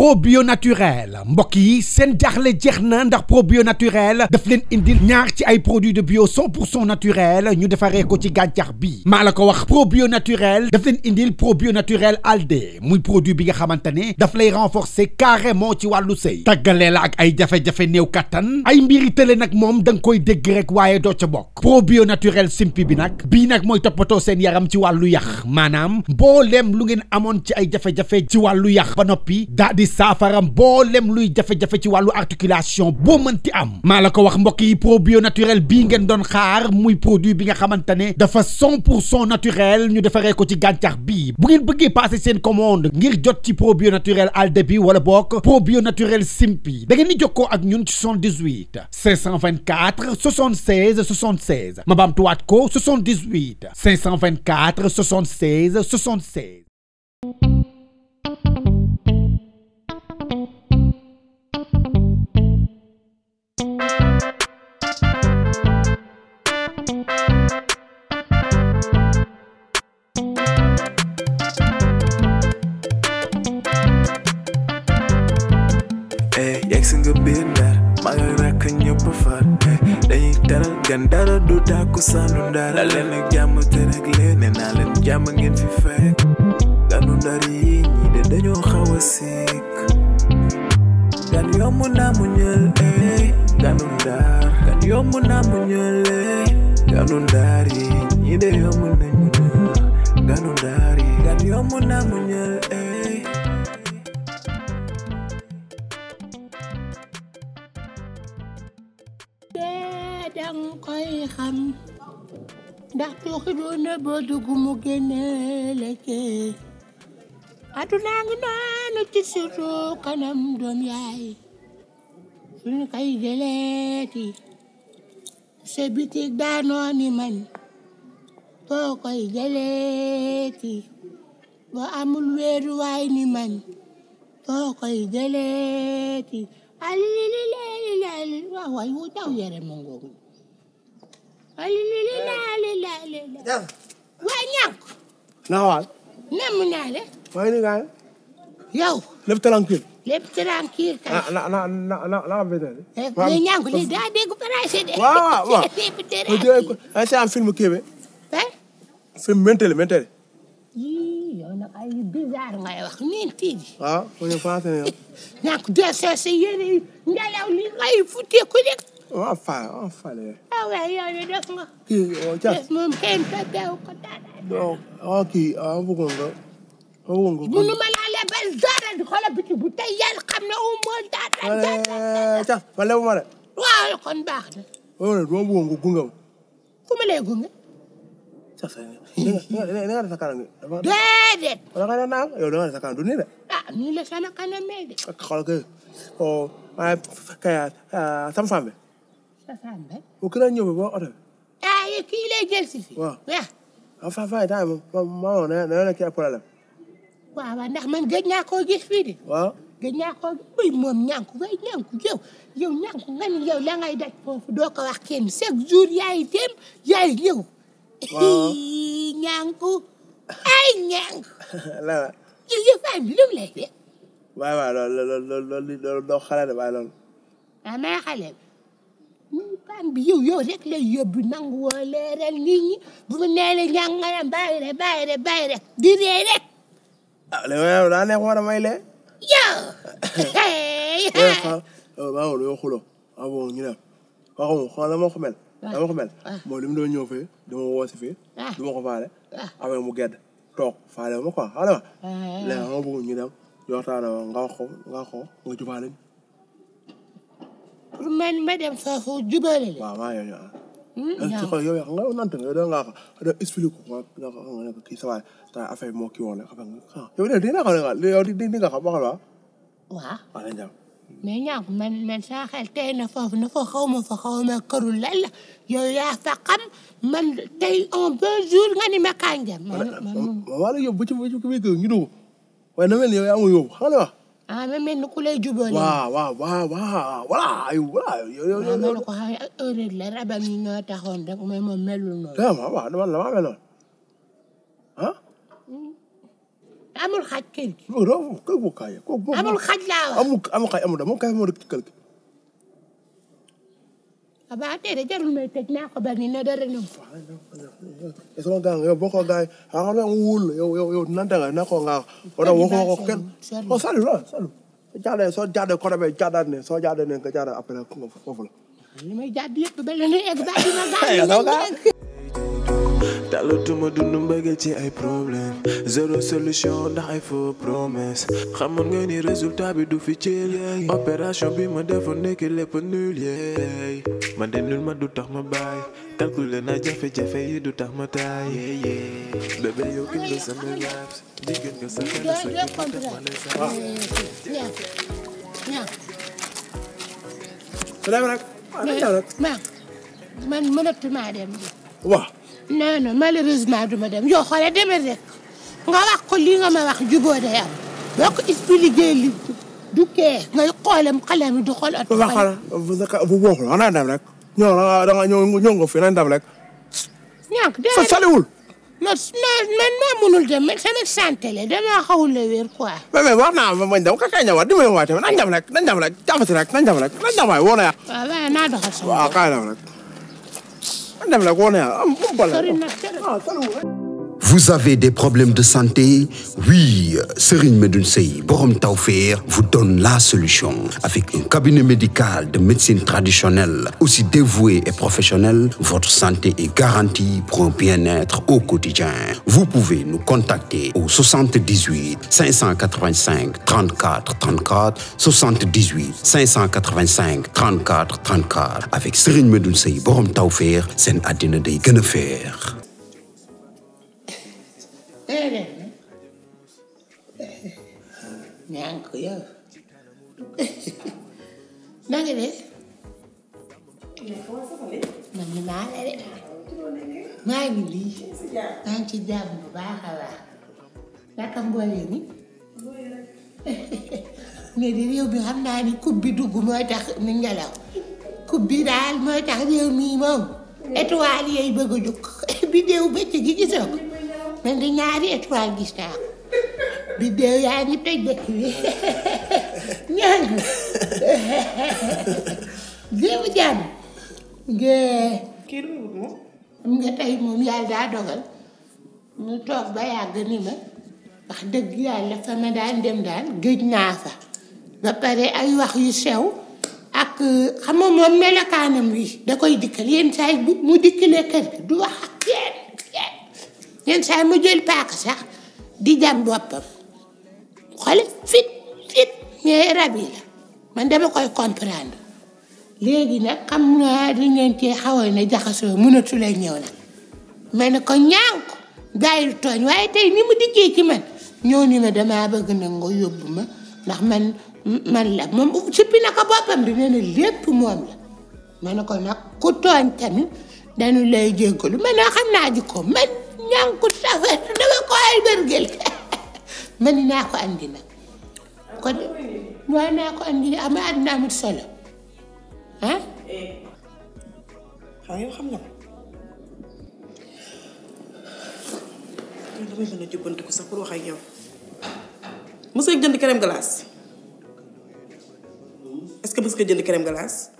probio naturel mbokk yi seen jaaxle jeex na ndax probio naturel daf leen indil ñaar ci ay produits de bio 100% naturel ñu defaree ko ci gàncax bi maa la ko wax probio naturel daf leen indil probio naturel alde muy produit bi nga xamante ne daf lay renforcer carrément ci wàllu sëy tàggalee la ak ay jafe-jafe néew kattan ay mbiri tële nag moom da nga koy dégg rek waaye doo ca bokk probio naturel simpi bi nag bii nag mooy toppatoo seen yaram ci wàllu yax maanaam mbooleem lu ngeen amoon ci ay jafe-jafe ci wàllu yax ba noppi daa di saafara mbooleem luy jafe-jafe ci wàllu articulation boo mënti am maa la ko wax mbokk yi probio naturel bii ngeen doon xaar muy produit bi nga xamante ne dafa 100% naturel ñu defaree ko ci gàncax bii bu ngeen bëggee passer seen commande ngir jot ci probio naturel alde bi wala bokk probio naturel simpi da ngeen di jokkoo ak ñun ci 78 524 76 76 ma baamtuwaat ko 78 524 76 76. Yegsi nga biir Ndar maa ngi rakk ñëpp far dañuy teral gan dara du tàkku sànnu Ndar leen ak jàmm te rek leen nee naa leen jàmm ngeen fi fekk ganu Ndar yi ñii de dañoo xaw a sikk gan yomb naa mu ñël ganu Ndar gan yomb naa mu ñël ganu Ndar yi ñii de yomb nañ mu ñël ganu Ndar yi gan yomb naa mu ñël dang koy xam ndax tuuxi doona boo dugg mu génne lekke aduna ngi noonu ci surtout kanam doom yaay suñu kay jëleeti sa bitig daanoo ni man boo koy jëleeti boo amul weeru waay ni man boo koy jëleeti alililililil waaw waay wu taw yere mo ngoogu alililililil waa ñànk nawaal nem naa le waaye ni gaay yow lépp tranquille kay na bétale mais ñànk li daa dégg français de waaw ay c'est un film kébé film mentele yow nag ay bizarre ngay wax nii tiidi waaw mu ne français yow ñànk dese sa yére ngelaw li ngay futteeku rek waaw fale waaw yow ne def nga kii def moom kenn toppeewu ko dara donc kii bëggoon nga munu ma laa lebal dara di xoolal biti bu tey yàlla xam ne au moins dara ca ma lebu ma de waaw kon baax na dama bëggoon nga gunge ma fu ma lay gunge ca sa nga def sa kanam gi déedéet wala nga naa yow da nga def sa kanam du nii de nii la sama kanam mel de xool kay waaye kay sama femme bi sa femme bi bu kii la ñëw ba oto bi kii lay jël si fi waaw fa taa ma na nekk ay problème waaw ndax man gëj naa koo gis fii de waaw gëj naa koo gis buy moom ñànku yow ñànku nga ni yow la ngay daj foofu doo ko wax kenn chaque jour yaay dem yaay ñëw ñànku ay ñànku la yow femme bi lu mu lay def waaw loolu doo xale de waaye loolu may xale bi femme bi yow rek lay yóbbu nangu woo leeral nit ñi bu mu nee la ñàng nga ne bàyyi rek di ree rek léegi daa neex war a may lee yow maa ngi doon xuloo bon ñu dem xool dama ko mel mooy li mu doon ñëw fii dama woo si fii du ma ko faale après mu gedd toog faale ma quoi xam nga léegi ma bëgg ñu dem waxtaan nga wax ko nga jubaale pour man ma dem foofu jubale la waaw maa yow ci xool yow nga nant nga da nga da explique ko nga ne kii sa waay ta affaire moo kii woon xam nga yow dina xam yow di nga xam waxal waaw lañ jàmm mais ñànk man saa xel tey na foofu na fa xaw ma këru lan la yow yaa fa xam man tey un bon jour nga ni ma kànja wala yóbbu ci biir kër ñu dugg waaye na mel ni yow yaa ngi yóbbu xam nga ma mel ni ku lay jubóole waaw voilà yow ma ne ko heure la rabam yi ñoo taxoon rek mais moom melul noonu waaw dama mel noonu amul xaj kër gi. non kër bu kaay amul xaj laa wax. amul xaj amul dama kaay moo dëkk ci kër gi. abaa tey de jarul may tëj naa ko ba ni ne dara ñëw. waaw sama gars yow boo ko gars yi xam nga mu wóor la yow nante nga ne ko nga wala waxoo ko kenn. oh salut la salut. soo jaadee côté bee jaadaat ne soo jaadee ne nga jaadaat après foofu la. li may jaad yëpp ba la ñuy egg ba dina gaañ. talatuma dund mbëggeel ci ay problème zéro solution ndax ay faux promesse xamoon nga ni résultat bi du fi ci opération bi ma defoon nekk lépp nul yeey man de nul ma du tax ma bàyyi calculer na jafe-jafe yi du tax ma taay bébé yow ki nga sama life jigéen nga sa xel sa kër ma def ma lay sa man mënatuma dem bi. waaw. non malheureusement duma dem yoo xoolee demee rek nga wax ko lii nga ma wax jubóo day am boo ko expliqué li du kee ngay xoolam xalam du xool at. bu bokkul xanaa dem rek. da nga ñëw nga fi nañ dem rek. ñàkk de. sa saliwul. man maa munul dem man sama santé la damaa xawul la wér quoi. mais wax naa ma dem ka kay ñëwaat dimbali ma waay tamit nañ dem rek jàppati rek nañ dem waay woo na yaa. waaw waaw naa doxal sama. waaw kaay dem rek. nañ dem rek woo na yaa Vous avez des problèmes de santé? Oui, Serigne Medoune Sey, Borom Tawfekh, vous donne la solution. Avec un cabinet médical de médecine traditionnelle, aussi dévoué et professionnel, votre santé est garantie pour un bien-être au quotidien. Vous pouvez nous contacter au 78 585 34 34, 78 585 34 34. Avec Serigne Medoune Sey, Borom Tawfekh, seen àddina day gën a feex. Niankou yow na nga de man mi maa la de maa ngi lii maa ngi ci jàmm bu baax a baax naka mboolee mi ne di réew mi xam naa ni coupe bi dugg mooy tax ni ngelaw coupe bi daal mooy tax réew mi moom étoile yooyu bëgg a jóg bidéew bëcc gi gisoo ko man di ñaari étoile gis naa ko bidéew yaa ngi toj dëkk bi ñaangu jéemu jàmm kii lu wut moom xam nga tey moom yàlla daa dogal mu toog ba yàgg ni ma wax dëgg yàlla fa ma daan dem daal gëj naa fa ba pare ay wax yu sew ak xam nga moom melokaanam wi da koy dikkal yenn saa yi mu dikkalee kër gi du wax ak kenn yenn saa yi mu jël paaka sax di jam boppam xool fit mais rab yi la man dama koy comprendre léegi nag xam naa di ngeen cee xawoon na jaxasoo mënatu lay ñëw nag mais ne ko Niankou bàyyil tooñ waaye tey ni mu dikkee ci man ñëw ni ma damaa bëgg na nga yóbbu ma ndax man la moom sippi na ko boppam bi nee na lépp moom la ma ne ko nag ku tooñ tamit dañu lay jéggalu man naa xam naa ji ko man Niankou safar dama ko ay bërgël man naa ko andi nag kon waaye naa ko andi ama àddina amut solo ah xam yow xam nga damay mën a jubbanti ko sax pour wax ak yow mos nga jënd crème glace est-ce que mos nga jënd crème glace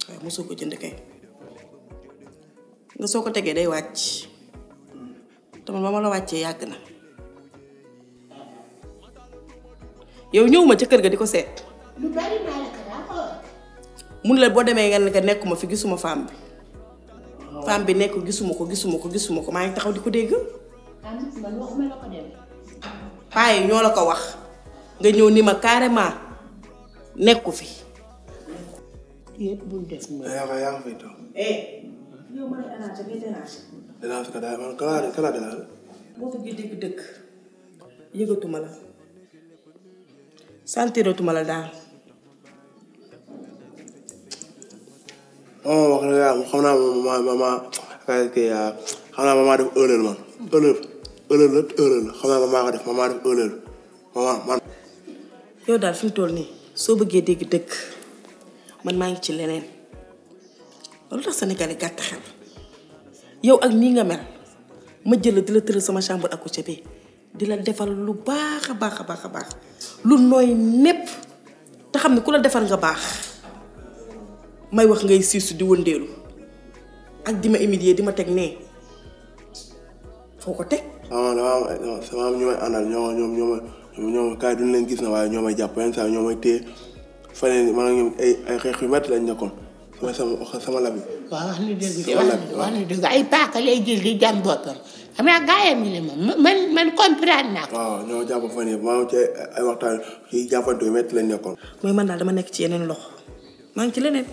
waaw mosoo ko jënd kay nga soo ko tegee day wàcc te man ba ma la wàccee yàgg na yow ñëw ma ca kër ga di ko seet lu bari maa la ko daa xool mun la boo demee nga ne ko nekkuma fi gisuma femme bi nekk gisuma ko maa ngi taxaw di ko dégg man waxuma la ko dem paa yi ñoo la ko wax nga ñëw ni ma carrément nekku fi yëpp bul def noonu yaa ngi fay toog. yow ma lay arrangé ngay déranger dérange ka daal man kala dérange. boo bëggee dégg dëkk yëgatuma la sentiratuma la daal wax dëgg yàlla xam naa ma def erreur man erreur la xam naa ma def erreur man. yow daal fi mu toll nii soo bëggee dégg dëkk man maa ngi ci leneen loolu tax Sénégalais gàtt xel yow ak nii nga mel ma jël di la tëral sama chambre à coucher bi di la defal lu baax a baax a baax a baax lu nooy népp te xam ne ku la defal nga baax may wax ngay siisu di wëndeelu ak di ma humilier di ma teg nee foo ko teg. sama am ñu may àndal ñoom kaay duñ leen gis na waaye ñoo may jàpp yenn saa ñoo may téye faneen man ak ñoom ay xeex yu métti lañ nekkoon sama lab yi. waaw wax na dëgg de wax na dëgg ay paaka lay jël di jam boppam xam naa gaayam yi la man comprendre naa ko. waaw ñoo jàpp fan yii maa ngi ci ay waxtaan yi jàppante yu métti lañ nekkoon. mooy man daal dama nekk ci yeneen loxo maa ngi ci leneen.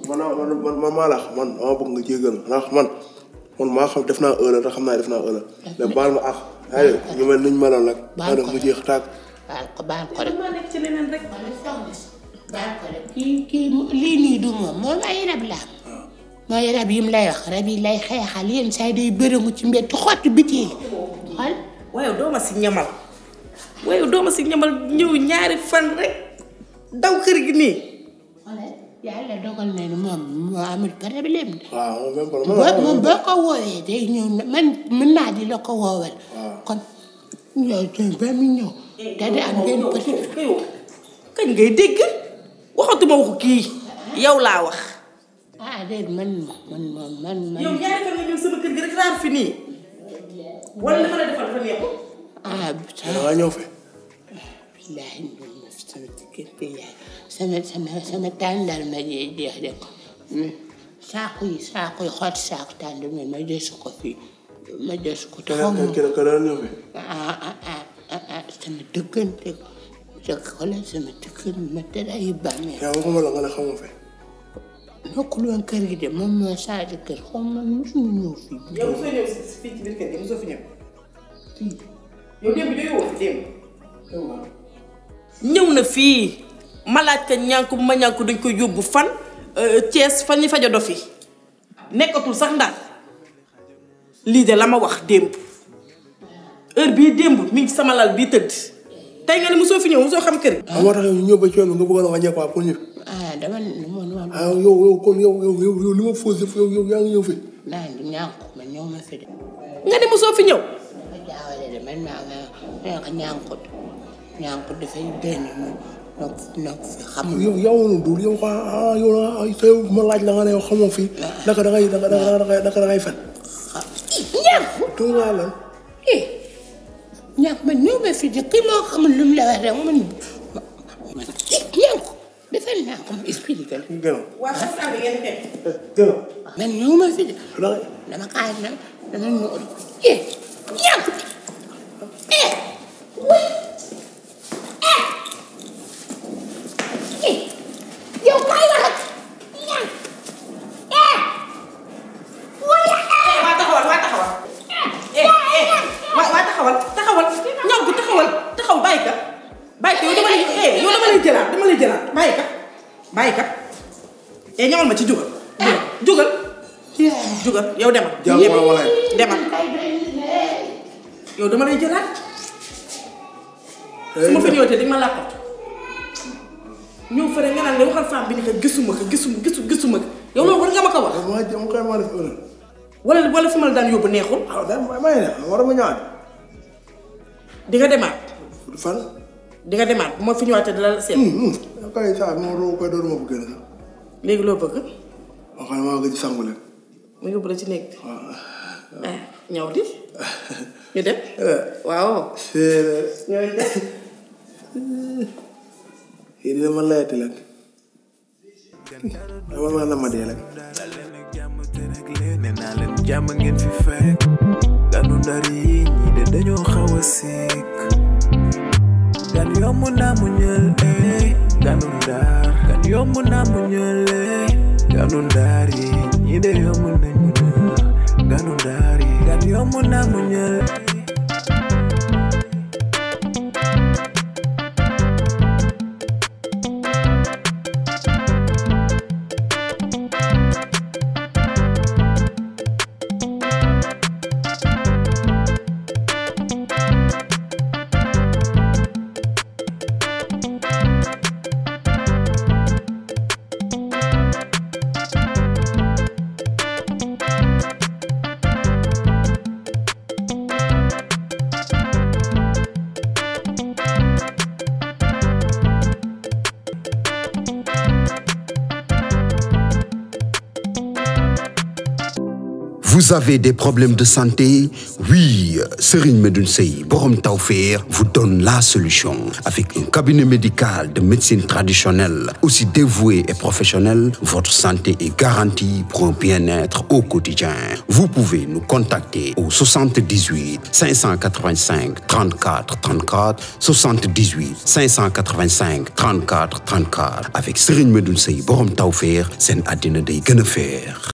man maa la man dama bëgg nga jéggal ndax man maa xam def naa erreur te xam naa def naa erreur. mais baal ma ak ay ñu mel niñ meloon rek. baal ko mu jeex tàkk. baal ko rek maa nekk ci leneen rek. baal ko rek kii lii nii du moom ay rab la am. mooy rab yi mu lay wax rab yi lay xeexal yenn saa yi day bërëngu ci mbedd xottu biti xool. waaye doo ma si ñamal ñëw ñaari fan rek daw kër gi nii. yàlla dogal na ni moom moo amul problème de. waaw même boo ko woowee day ñëw man mën naa di la ko woowal. kon yow ba mu ñëw. da di am benn peut-être. kañ ngay dégg waxatuma waxu kii yow laa wax. déedéet man. yow ñaari fan nga ñëw sama kër gi rek raar fi nii. wala li ma la defal dafa neexul. da ngaa ñëw fi. bilaay sama diggante yaay sama tàndal ma jeex de saako yi xoot saako tàndal ma desu ko fii ma desu ko te xaw ma sama dëggante xoolal sama dëggante ma tëdd ay bàmmeel. yaa waxuma la nga ne xamoo fi. nekkul woon kër gi de moom moo changé kër xaw ma mosuñu ñëw fii. yow mosoo ñëw fii ci biir kër gi mosoo fi ñëw fii yow démb jógee woo fi démb. ñëw na fii ma laaj ka ñànku ma ñànku dañ koy yóbbu fan Thiès fan ñi fajo do fi nekkatul sax Ndar lii de la ma wax démb heure bii démb mi ngi sama lal bii tëdd tey nga ne mosoo fi ñëw mosoo xam kër gi. moo tax ñu ñëw ba ci yoon nga bëggoon a wàññeeku waa pour ñu. dama kon yow li ma fausse yow yaa ngi ñëw fi. ñànku man ñëw ma fi de. nga ne mosoo fi ñëw. ma jaawale de man maa ñànku dafay benn nag fi xamul. yow dul yow yow ma laaj la nga ne yow xamoo fi. naka da ngay fen. ñànku. tuuti naa lan. ñànku man ñëw ma fi de kii moo xamul lu mu la wax rek man ñànku defal naa ko ma expliqué la. gën a. waaw sax saa bi ngeen teg. gën a. man ñëw ma fi de. dama kaay nag dama ñëw ñànku. yow kaay la rek ñaan waa taxawal ñoom bu taxaw bàyyi ka yow dama lay jëlaat bàyyi ka ñamal ma ci jugal yow demal yow dama lay jëlaat su ma fi ñëwatee di ma làqatu ñëw fa rek nga naan waxal femme bi ni ko gisuma ko yow loolu war nga ma ko wax. wala fi ma la daan yóbbu neexul. war ma ñëwaat. di nga demaat. fan. di nga demaat bu ma fi ñëwaatee dala la seet. kay saa moo koy doon ma bëgg na. léegi loo bëgg. wax nga maa ngi sangu leen. mu yóbbu la ci néeg bi. waaw ñëw di ñu dem. waaw. ñooy dem. yéen dina ma layati leen. dama la ma dee rek. nee naa leen jàmm ngeen fi fekk. Ganu Ndar yi ñii de dañoo xaw a sikk. gan yomb naa mu ñël Ganu Ndar. gan yomb naa mu ñël Ganu Ndar yi ñii de yomb nañ mu ñël. Ganu Ndar yi gan yomb naa mu ñël. Vous avez des problèmes de santé? Oui, Serigne Medoune Sey, Borom Tawfekh vous donne la solution. Avec un cabinet médical de médecine traditionnelle, aussi dévoué et professionnel, votre santé est garantie pour un bien-être au quotidien. Vous pouvez nous contacter au 78 585 34 34, 78 585 34 34. Avec Serigne Medoune Sey, Borom Tawfekh, sen àddina day gën a feex.